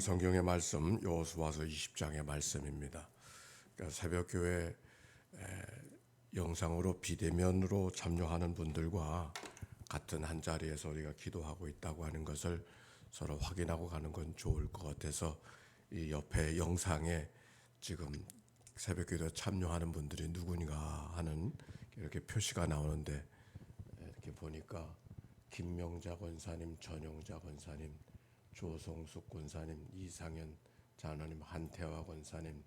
성경의 말씀 여호수아서 20장의 말씀입니다. 그러니까 새벽교회 영상으로 비대면으로 참여하는 분들과 같은 한 자리에서 우리가 기도하고 있다고 하는 것을 서로 확인하고 가는 건 좋을 것 같아서 이 옆에 영상에 지금 새벽교회 참여하는 분들이 누구인가 하는 이렇게 표시가 나오는데, 이렇게 보니까 김명자 권사님, 전용자 권사님, 조성숙 권사님, 이상현 장로님, 한태화 권사님,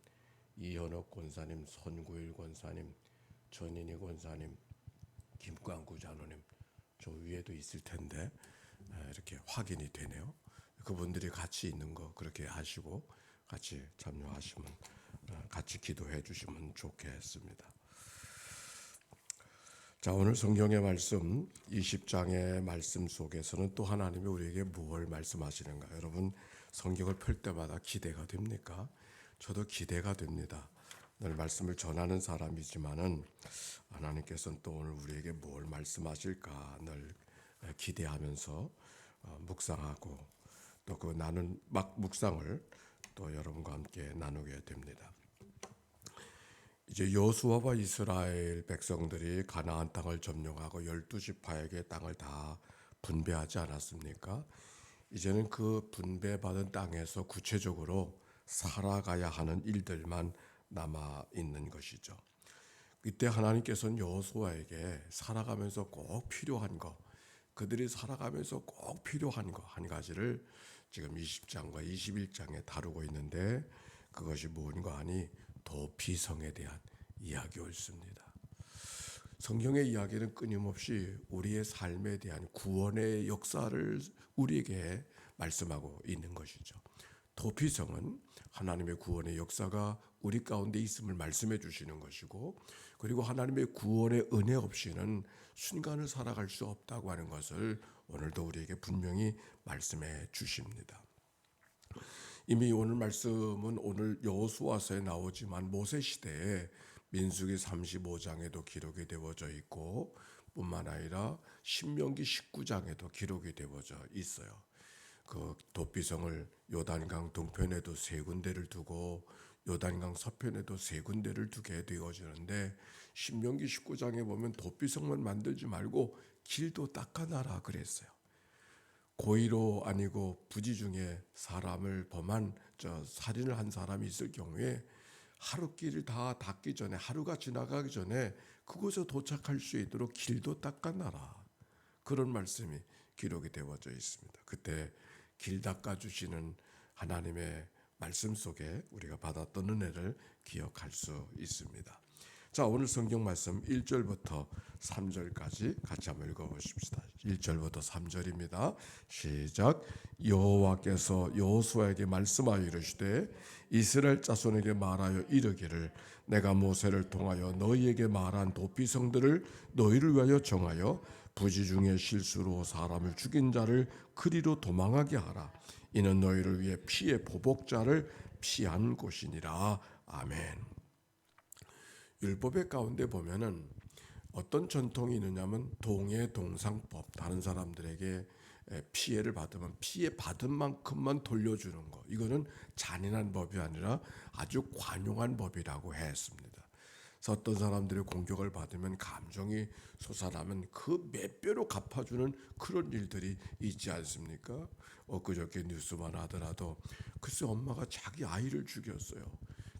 이현옥 권사님, 손구일 권사님, 전인희 권사님, 김광구 장로님, 저 위에도 있을 텐데 이렇게 확인이 되네요. 그분들이 같이 있는 거 그렇게 하시고 같이 참여하시면, 같이 기도해 주시면 좋겠습니다. 자, 오늘 성경의 말씀 20장의 말씀 속에서는 또 하나님이 우리에게 무엇을 말씀하시는가? 여러분 성경을 펼 때마다 기대가 됩니까? 저도 기대가 됩니다. 늘 말씀을 전하는 사람이지만은 하나님께서는 또 오늘 우리에게 뭘 말씀하실까 늘 기대하면서 묵상하고 또 그 나눈 묵상을 또 여러분과 함께 나누게 됩니다. 이제 여호수아와 이스라엘 백성들이 가나안 땅을 점령하고 12지파에게 땅을 다 분배하지 않았습니까? 이제는 그 분배받은 땅에서 구체적으로 살아가야 하는 일들만 남아 있는 것이죠. 이때 하나님께서는 여호수아에게 살아가면서 꼭 필요한 것, 그들이 살아가면서 꼭 필요한 것 한 가지를 지금 20장과 21장에 다루고 있는데, 그것이 뭔가 하니 도피성에 대한 이야기였습니다. 성경의 이야기는 끊임없이 우리의 삶에 대한 구원의 역사를 우리에게 말씀하고 있는 것이죠. 도피성은 하나님의 구원의 역사가 우리 가운데 있음을 말씀해 주시는 것이고, 그리고 하나님의 구원의 은혜 없이는 순간을 살아갈 수 없다고 하는 것을 오늘도 우리에게 분명히 말씀해 주십니다. 이미 오늘 말씀은 오늘 여호수아서에 나오지만 모세 시대에 민수기 35장에도 기록이 되어져 있고, 뿐만 아니라 신명기 19장에도 기록이 되어져 있어요. 그 도피성을 요단강 동편에도 세 군데를 두고 요단강 서편에도 세 군데를 두게 되어지는데, 신명기 19장에 보면 도피성만 만들지 말고 길도 닦아놔라 그랬어요. 고의로 아니고 부지 중에 사람을 범한 살인을 한 사람이 있을 경우에 하루 길을 다 닦기 전에, 하루가 지나가기 전에 그곳에 도착할 수 있도록 길도 닦아놔라, 그런 말씀이 기록이 되어져 있습니다. 그때 길 닦아주시는 하나님의 말씀 속에 우리가 받았던 은혜를 기억할 수 있습니다. 자, 오늘 성경 말씀 1절부터 3절까지 같이 한번 읽어보십시다. 1절부터 3절입니다. 시작. 여호와께서 여호수아에게 말씀하여 이르시되 이스라엘 자손에게 말하여 이르기를 내가 모세를 통하여 너희에게 말한 도피성들을 너희를 위하여 정하여 부지 중에 실수로 사람을 죽인 자를 그리로 도망하게 하라. 이는 너희를 위해 피의 보복자를 피한 곳이니라. 아멘. 율법의 가운데 보면은 어떤 전통이 있느냐면 동해동상법, 다른 사람들에게 피해를 받으면 피해 받은 만큼만 돌려주는 것, 이거는 잔인한 법이 아니라 아주 관용한 법이라고 했습니다. 그래서 어떤 사람들의 공격을 받으면 감정이 솟아나면 그 몇 배로 갚아주는 그런 일들이 있지 않습니까? 엊그저께 뉴스만 하더라도 글쎄 엄마가 자기 아이를 죽였어요.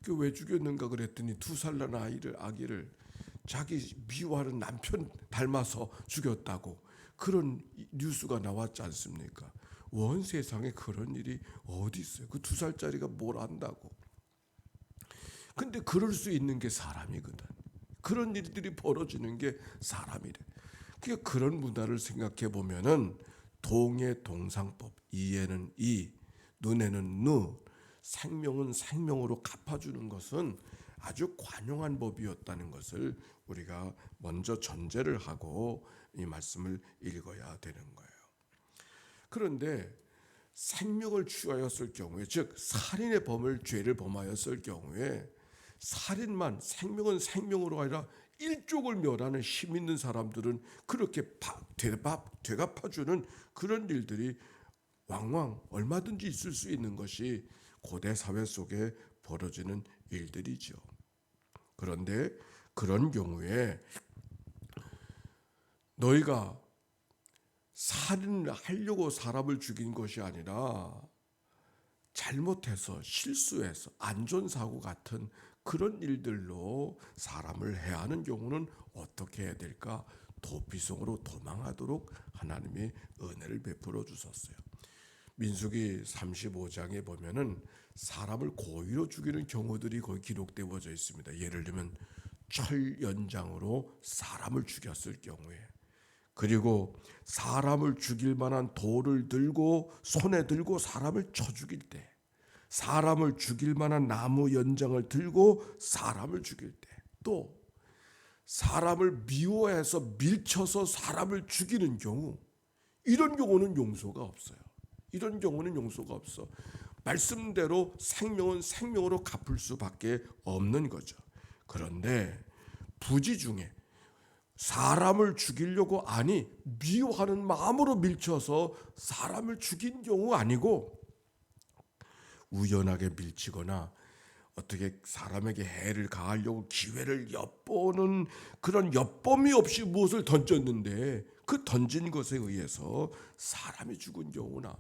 그 왜 죽였는가 그랬더니 2살 난 아기를 자기 미워하는 남편 닮아서 죽였다고, 그런 뉴스가 나왔지 않습니까? 원 세상에 그런 일이 어디 있어요? 그 2살짜리가 뭘 안다고? 근데 그럴 수 있는 게 사람이거든. 그런 일들이 벌어지는 게 사람이래. 그러니까 그런 문화를 생각해 보면은 동의 동상법, 이에는 이, 눈에는 눈, 생명은 생명으로 갚아주는 것은 아주 관용한 법이었다는 것을 우리가 먼저 전제를 하고 이 말씀을 읽어야 되는 거예요. 그런데 생명을 취하였을 경우에, 즉 살인의 죄를 범하였을 경우에 살인만, 생명은 생명으로 아니라 일족을 멸하는 힘 있는 사람들은 그렇게 되갚아주는 그런 일들이 왕왕 얼마든지 있을 수 있는 것이 고대 사회 속에 벌어지는 일들이죠. 그런데 그런 경우에 너희가 살인을 하려고 사람을 죽인 것이 아니라 잘못해서 실수해서 안전사고 같은 그런 일들로 사람을 해하는 경우는 어떻게 해야 될까? 도피성으로 도망하도록 하나님이 은혜를 베풀어 주셨어요. 민수기 35장에 보면은 사람을 고의로 죽이는 경우들이 거기 기록되어져 있습니다. 예를 들면 철 연장으로 사람을 죽였을 경우에, 그리고 사람을 죽일 만한 돌을 들고 손에 들고 사람을 쳐 죽일 때, 사람을 죽일 만한 나무 연장을 들고 사람을 죽일 때, 또 사람을 미워해서 밀쳐서 사람을 죽이는 경우, 이런 경우는 용서가 없어요. 이런 경우는 용서가 없어. 말씀대로 생명은 생명으로 갚을 수밖에 없는 거죠. 그런데 부지 중에 사람을 죽이려고 미워하는 마음으로 밀쳐서 사람을 죽인 경우 아니고 우연하게 밀치거나 어떻게 사람에게 해를 가하려고 기회를 엿보는 그런 엿봄이 없이 무엇을 던졌는데 그 던진 것에 의해서 사람이 죽은 경우나,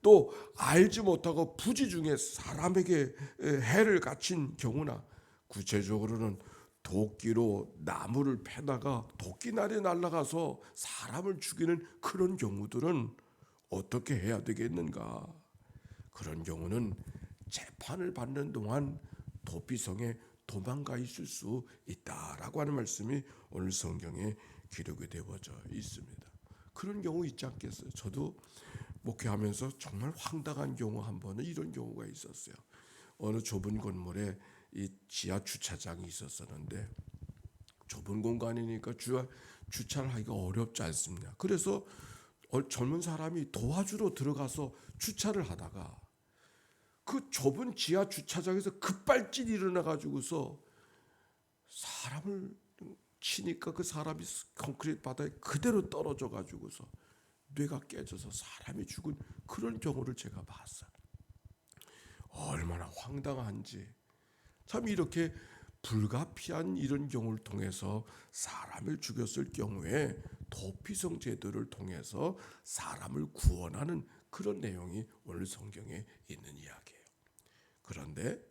또 알지 못하고 부지 중에 사람에게 해를 갖힌 경우나, 구체적으로는 도끼로 나무를 패다가 도끼날이 날아가서 사람을 죽이는 그런 경우들은 어떻게 해야 되겠는가? 그런 경우는 재판을 받는 동안 도피성에 도망가 있을 수 있다라고 하는 말씀이 오늘 성경에 기록이 되어져 있습니다. 그런 경우 있지 않겠어요? 저도 목회하면서 정말 황당한 경우 한 번은 이런 경우가 있었어요. 어느 좁은 건물에 이 지하 주차장이 있었었는데 좁은 공간이니까 주차를 하기가 어렵지 않습니다. 그래서 젊은 사람이 도와주러 들어가서 주차를 하다가 그 좁은 지하 주차장에서 급발진이 일어나가지고서 사람을 치니까 그 사람이 콘크리트 바닥에 그대로 떨어져 가지고서 뇌가 깨져서 사람이 죽은 그런 경우를 제가 봤어요. 얼마나 황당한지. 참 이렇게 불가피한 이런 경우를 통해서 사람을 죽였을 경우에 도피성 제도를 통해서 사람을 구원하는 그런 내용이 오늘 성경에 있는 이야기예요. 그런데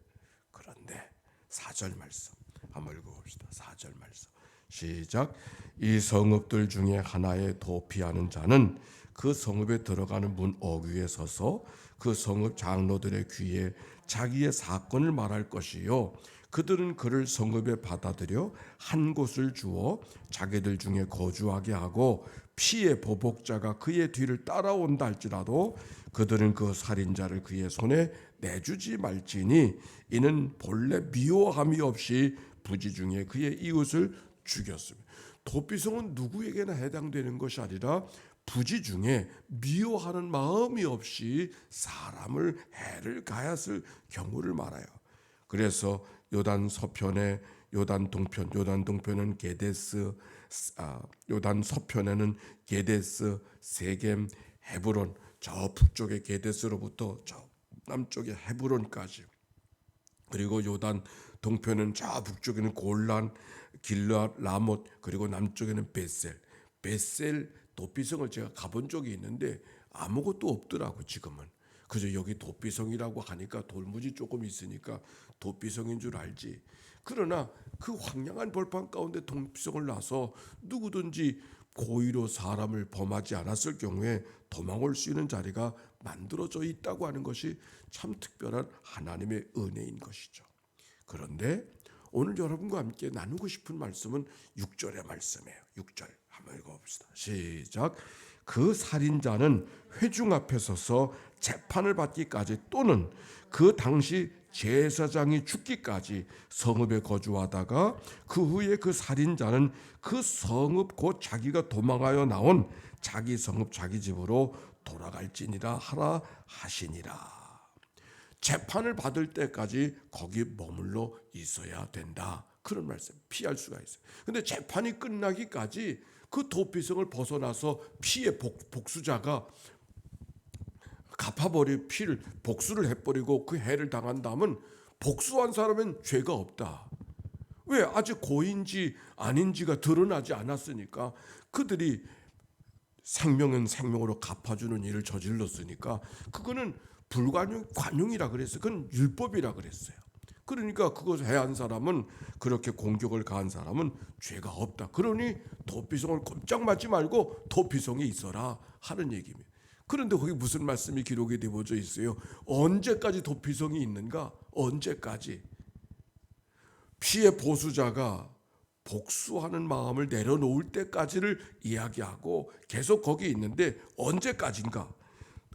4절 말씀 한번 읽어봅시다. 4절 말씀 시작. 이 성읍들 중에 하나에 도피하는 자는 그 성읍에 들어가는 문 어귀에 서서 그 성읍 장로들의 귀에 자기의 사건을 말할 것이요, 그들은 그를 성읍에 받아들여 한 곳을 주어 자기들 중에 거주하게 하고 피의 보복자가 그의 뒤를 따라온다 할지라도 그들은 그 살인자를 그의 손에 내주지 말지니 이는 본래 미워함이 없이 부지 중에 그의 이웃을 죽였습니다. 도피성은 누구에게나 해당되는 것이 아니라 부지 중에 미워하는 마음이 없이 사람을 해를 가했을 경우를 말해요. 그래서 요단 서편에 요단 동편은 게데스, 요단 서편에는 게데스, 세겜, 헤브론, 저 북쪽의 게데스로부터 저 남쪽의 헤브론까지, 그리고 요단 동편은 저 북쪽에는 골란, 길르앗, 라못, 그리고 남쪽에는 베셀 도피성을 제가 가본 적이 있는데 아무것도 없더라고. 지금은 그저 여기 도피성이라고 하니까 돌무지 조금 있으니까 도피성인 줄 알지. 그러나 그 황량한 벌판 가운데 도피성을 놔서 누구든지 고의로 사람을 범하지 않았을 경우에 도망올 수 있는 자리가 만들어져 있다고 하는 것이 참 특별한 하나님의 은혜인 것이죠. 그런데 오늘 여러분과 함께 나누고 싶은 말씀은 6절의 말씀이에요. 6절 한번 읽어봅시다. 시작. 그 살인자는 회중 앞에 서서 재판을 받기까지 또는 그 당시 제사장이 죽기까지 성읍에 거주하다가 그 후에 그 살인자는 그 성읍 곧 자기가 도망하여 나온 자기 성읍 자기 집으로 돌아갈지니라 하라 하시니라. 재판을 받을 때까지 거기 머물러 있어야 된다. 그런 말씀. 피할 수가 있어요. 근데 재판이 끝나기까지 그 도피성을 벗어나서 피의 복수자가 갚아버리 피를 복수를 해버리고 그 해를 당한다면 복수한 사람은 죄가 없다. 왜? 아직 고인지 아닌지가 드러나지 않았으니까. 그들이 생명은 생명으로 갚아주는 일을 저질렀으니까 그거는 관용이라 그랬어요. 그건 율법이라 그랬어요. 그러니까 그것을 해한 사람은, 그렇게 공격을 가한 사람은 죄가 없다. 그러니 도피성을 꼼짝 맞지 말고 도피성에 있어라 하는 얘기입니다. 그런데 거기 무슨 말씀이 기록이 되어져 있어요? 언제까지 도피성이 있는가? 언제까지? 피의 보수자가 복수하는 마음을 내려놓을 때까지를 이야기하고 계속 거기 있는데 언제까지인가?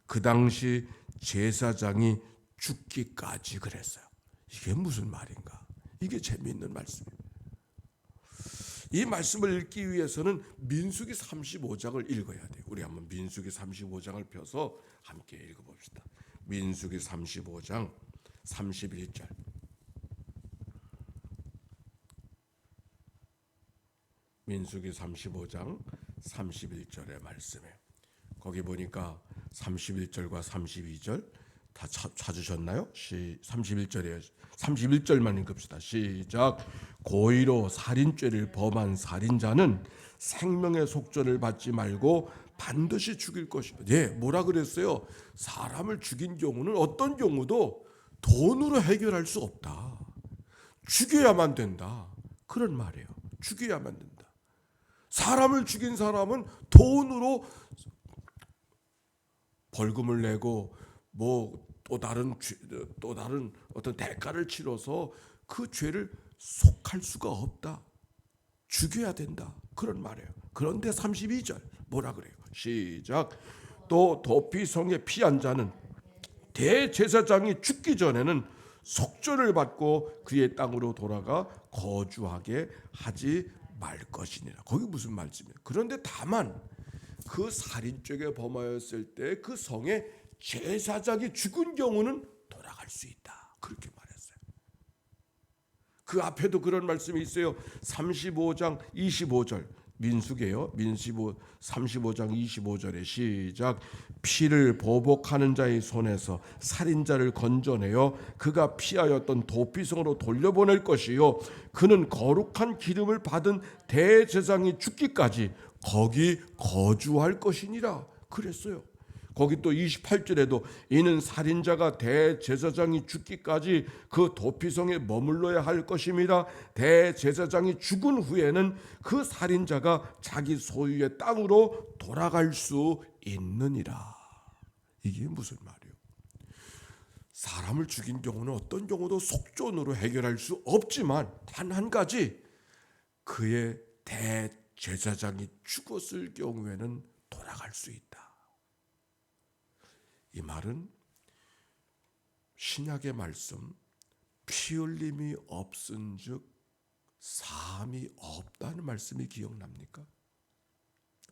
그 당시 제사장이 죽기까지 그랬어요. 이게 무슨 말인가? 이게 재미있는 말씀이에요. 이 말씀을 읽기 위해서는 민수기 35장을 읽어야 돼요. 우리 한번 민수기 35장을 펴서 함께 읽어봅시다. 민수기 35장 31절. 민수기 35장 31절의 말씀에 거기 보니까 31절과 32절 다 찾으셨나요? 31절이에요. 31절만 읽읍시다. 시작. 고의로 살인죄를 범한 살인자는 생명의 속전을 받지 말고 반드시 죽일 것이다. 예, 뭐라 그랬어요? 사람을 죽인 경우는 어떤 경우도 돈으로 해결할 수 없다. 죽여야만 된다. 그런 말이에요. 죽여야만 된다. 사람을 죽인 사람은 돈으로 벌금을 내고 또 다른 어떤 대가를 치러서 그 죄를 속할 수가 없다. 죽여야 된다. 그런 말이에요. 그런데 32절 뭐라 그래요? 시작. 또 도피성에 피한 자는 대제사장이 죽기 전에는 속전을 받고 그의 땅으로 돌아가 거주하게 하지 말 것이니라. 거기 무슨 말씀이에요? 그런데 다만 그 살인죄에 범하였을 때 그 성에 제사장이 죽은 경우는 돌아갈 수 있다. 그렇게 말했어요. 그 앞에도 그런 말씀이 있어요. 35장 25절 민수기예요. 35장 25절에 시작. 피를 보복하는 자의 손에서 살인자를 건져내어 그가 피하였던 도피성으로 돌려보낼 것이요 그는 거룩한 기름을 받은 대제사장이 죽기까지 거기 거주할 것이니라 그랬어요. 거기 또 28절에도 이는 살인자가 대제사장이 죽기까지 그 도피성에 머물러야 할 것입니다. 대제사장이 죽은 후에는 그 살인자가 자기 소유의 땅으로 돌아갈 수 있느니라. 이게 무슨 말이에요? 사람을 죽인 경우는 어떤 경우도 속전으로 해결할 수 없지만 단 한 가지, 그의 대제사장이 죽었을 경우에는 돌아갈 수 있다. 이 말은 신약의 말씀 피 흘림이 없은즉 사함이 없다는 말씀이 기억납니까?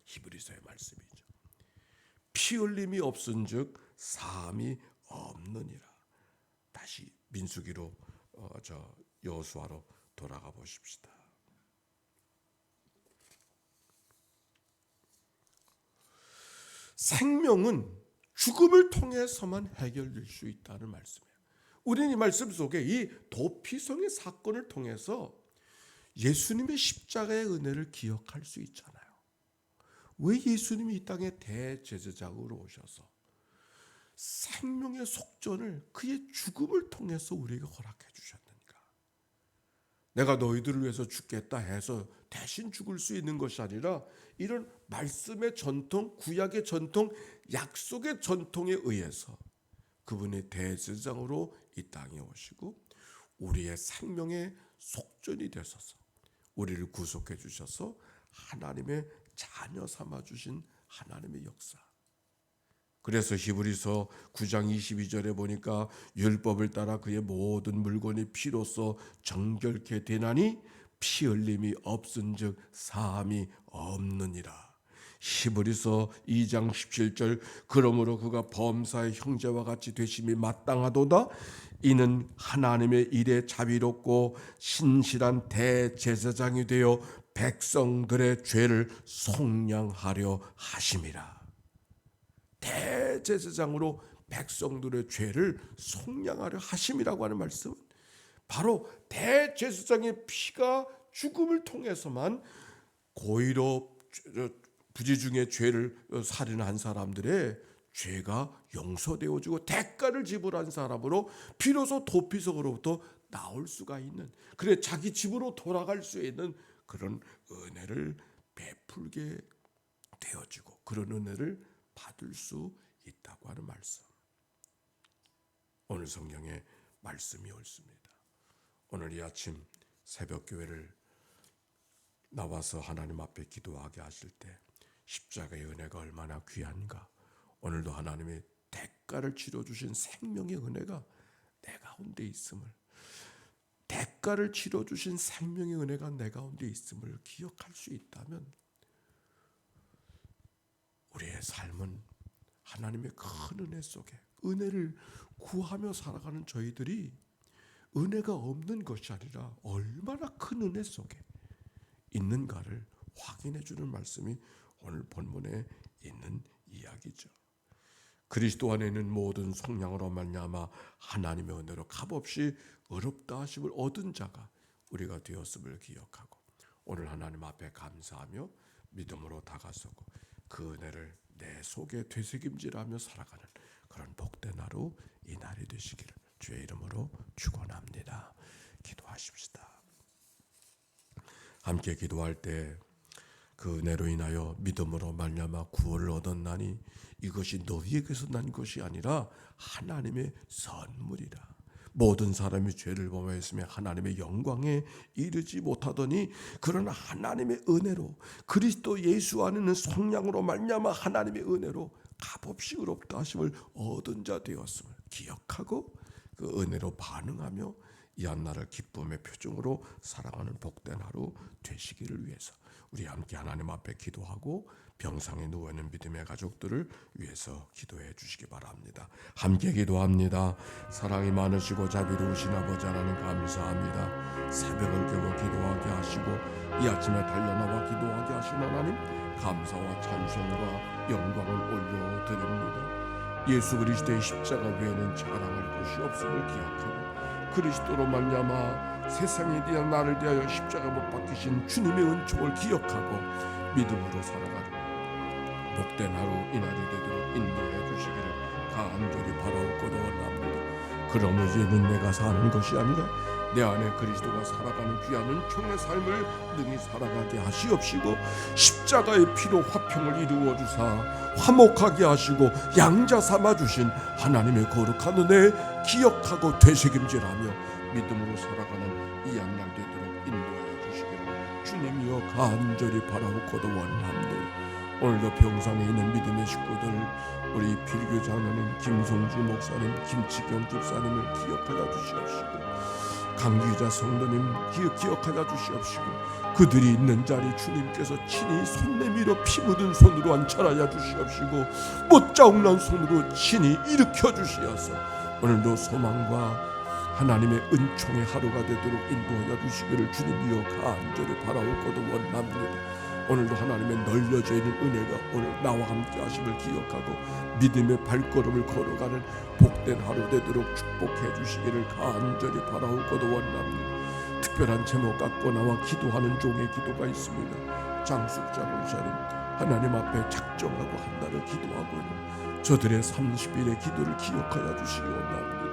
히브리서의 말씀이죠. 피 흘림이 없은즉 사함이 없느니라. 다시 민수기로 여호수아로 돌아가 보십시다. 생명은 죽음을 통해서만 해결될 수 있다는 말씀이에요. 우리는 이 말씀 속에 이 도피성의 사건을 통해서 예수님의 십자가의 은혜를 기억할 수 있잖아요. 왜 예수님이 이 땅에 대제사장으로 오셔서 생명의 속전을 그의 죽음을 통해서 우리에게 허락해 주셨는가? 내가 너희들을 위해서 죽겠다 해서 대신 죽을 수 있는 것이 아니라 이런 말씀의 전통, 구약의 전통, 약속의 전통에 의해서 그분이 대제사장으로 이 땅에 오시고 우리의 생명의 속전이 되셔서 우리를 구속해 주셔서 하나님의 자녀 삼아 주신 하나님의 역사. 그래서 히브리서 9장 22절에 보니까 율법을 따라 그의 모든 물건이 피로써 정결케 되나니 피 흘림이 없은즉 사함이 없느니라. 히브리서 2장 17절 그러므로 그가 범사의 형제와 같이 되심이 마땅하도다. 이는 하나님의 일에 자비롭고 신실한 대제사장이 되어 백성들의 죄를 속량하려 하심이라. 대제사장으로 백성들의 죄를 속량하려 하심이라고 하는 말씀은 바로 대제사장의 피가 죽음을 통해서만 고의로 부지 중에 죄를 살인한 사람들의 죄가 용서되어지고 대가를 지불한 사람으로 비로소 도피석으로부터 나올 수가 있는, 그래 자기 집으로 돌아갈 수 있는 그런 은혜를 베풀게 되어지고 그런 은혜를 받을 수 있다고 하는 말씀. 오늘 성경의 말씀이 옳습니다. 오늘 이 아침 새벽 교회를 나와서 하나님 앞에 기도하게 하실 때 십자가의 은혜가 얼마나 귀한가, 오늘도 하나님의 대가를 치러주신 생명의 은혜가 내 가운데 있음을, 대가를 치러주신 생명의 은혜가 내 가운데 있음을 기억할 수 있다면 우리의 삶은 하나님의 큰 은혜 속에, 은혜를 구하며 살아가는 저희들이 은혜가 없는 것이 아니라 얼마나 큰 은혜 속에 있는가를 확인해 주는 말씀이 오늘 본문에 있는 이야기죠. 그리스도 안에 있는 모든 속량으로 말미암아 하나님의 은혜로 값없이 의롭다 하심을 얻은 자가 우리가 되었음을 기억하고 오늘 하나님 앞에 감사하며 믿음으로 다가서고 그 은혜를 내 속에 되새김질하며 살아가는 그런 복된 하루, 이 날이 되시기를 주의 이름으로 축원합니다. 기도하십시다. 함께 기도할 때 그 은혜로 인하여 믿음으로 말미암아 구원을 얻었나니 이것이 너희에게서 난 것이 아니라 하나님의 선물이라. 모든 사람이 죄를 범하였으며 하나님의 영광에 이르지 못하더니 그러나 하나님의 은혜로 그리스도 예수 안에는 속량으로 말미암아 하나님의 은혜로 값없이 의롭다 하심을 얻은 자 되었음을 기억하고 그 은혜로 반응하며 이 한날을 기쁨의 표정으로 살아가는 복된 하루 되시기를 위해서 우리 함께 하나님 앞에 기도하고 병상에 누워있는 믿음의 가족들을 위해서 기도해 주시기 바랍니다. 함께 기도합니다. 사랑이 많으시고 자비로우신 아버지 하나님 감사합니다. 새벽을 깨워 기도하게 하시고 이 아침에 달려나와 기도하게 하신 하나님 감사와 찬송과 영광을 올려드립니다. 예수 그리스도의 십자가 외에는 자랑할 것이 없음을 기억하고 그리스도로 말미암아 세상에 대한 나를 대하여 십자가 못 박히신 주님의 은총을 기억하고 믿음으로 살아가는 복된 하루 이날이 되도록 인도해 주시기를 간절히 바라옵고도 원합니다. 그러므로 이제는 내가 사는 것이 아니라 내 안에 그리스도가 살아가는 귀한 은총의 삶을 능히 살아가게 하시옵시고 십자가의 피로 화평을 이루어 주사 화목하게 하시고 양자 삼아 주신 하나님의 거룩한 은혜 기억하고 되새김질하며 믿음으로 살아가는 이 양날 되도록 인도하여 주시기를 주님이여 간절히 바라옵고도 원합니다. 오늘도 병상에 있는 믿음의 식구들, 우리 필교 장로님 김성주 목사님, 김치경 집사님을 기억하여 주시옵시고 강기자 성도님 기억하여 주시옵시고 그들이 있는 자리 주님께서 친히 손 내밀어 피 묻은 손으로 앉혀라야 주시옵시고 못자국난 손으로 친히 일으켜 주시어서 오늘도 소망과 하나님의 은총의 하루가 되도록 인도하여 주시기를 주님이여 간절히 바라옵고도 원합니다. 오늘도 하나님의 널려져 있는 은혜가 오늘 나와 함께 하심을 기억하고 믿음의 발걸음을 걸어가는 복된 하루 되도록 축복해 주시기를 간절히 바라옵고도 원합니다. 특별한 제목 갖고 나와 기도하는 종의 기도가 있습니다. 장숙자 목사님 하나님 앞에 작정하고 한날을 기도하고 있는 저들의 30일의 기도를 기억하여 주시기 원합니다.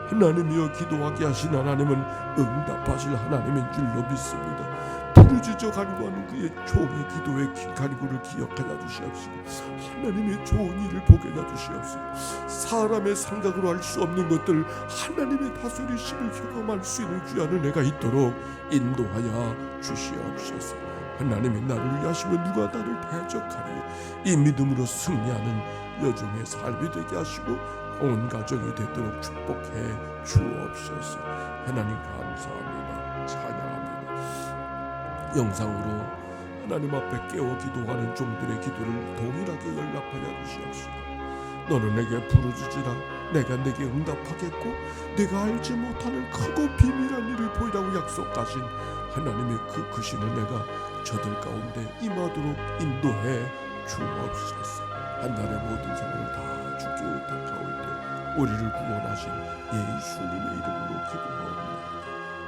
하나님이여 기도하게 하신 하나님은 응답하실 하나님인 줄로 믿습니다. 부르짖어 간구하는 그의 종의 기도의 간구를 기억하여 주시옵시고 하나님의 좋은 일을 보게 해주시옵시고 사람의 생각으로 할 수 없는 것들 하나님의 다스리심을 경험할 수 있는 귀한 은혜가 있도록 인도하여 주시옵소서. 하나님이 나를 위하시면 누가 나를 대적하리. 이 믿음으로 승리하는 여종의 삶이 되게 하시고 온 가정이 되도록 축복해 주옵소서. 하나님 감사합니다. 찬양합니다. 영상으로 하나님 앞에 깨어 기도하는 종들의 기도를 동일하게 연락하여 주시옵시고 너는 내게 부르짖으라 내가 내게 응답하겠고 내가 알지 못하는 크고 비밀한 일을 보이라고 약속하신 하나님의 그 크신 은혜가 저들 가운데 임하도록 인도해 주옵소서. 한날의 모든 생을 다 주께 의탁하오니 우리를 구원하신 예수님의 이름으로 기도하옵나이다.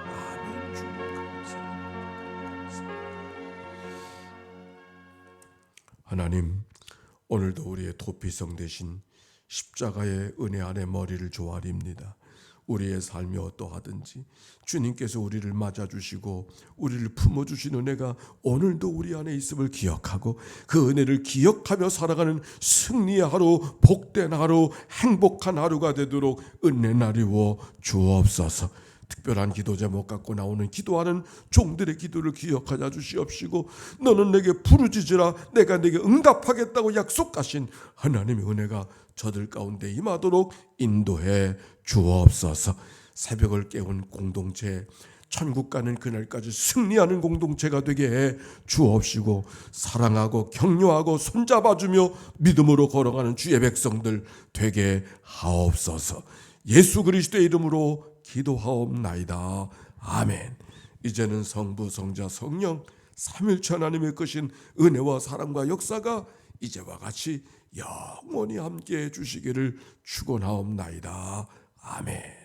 아멘. 주님 감사합니다. 하나님, 오늘도 우리의 도피성 되신 십자가의 은혜 안에 머리를 조아립니다. 우리의 삶이 어떠하든지 주님께서 우리를 맞아주시고 우리를 품어주신 은혜가 오늘도 우리 안에 있음을 기억하고 그 은혜를 기억하며 살아가는 승리의 하루, 복된 하루, 행복한 하루가 되도록 은혜 나리워 주옵소서. 특별한 기도 제목 갖고 나오는 기도하는 종들의 기도를 기억하여 주시옵시고, 너는 내게 부르짖으라 내가 내게 응답하겠다고 약속하신 하나님의 은혜가 저들 가운데 임하도록 인도해 주옵소서. 새벽을 깨운 공동체, 천국 가는 그날까지 승리하는 공동체가 되게 해 주옵시고, 사랑하고 격려하고 손잡아주며 믿음으로 걸어가는 주의 백성들 되게 하옵소서. 예수 그리스도의 이름으로 기도하옵나이다. 아멘. 이제는 성부, 성자, 성령 삼일체 하나님의 크신 은혜와 사랑과 역사가 이제와 같이 영원히 함께해 주시기를 축원하옵나이다. 아멘.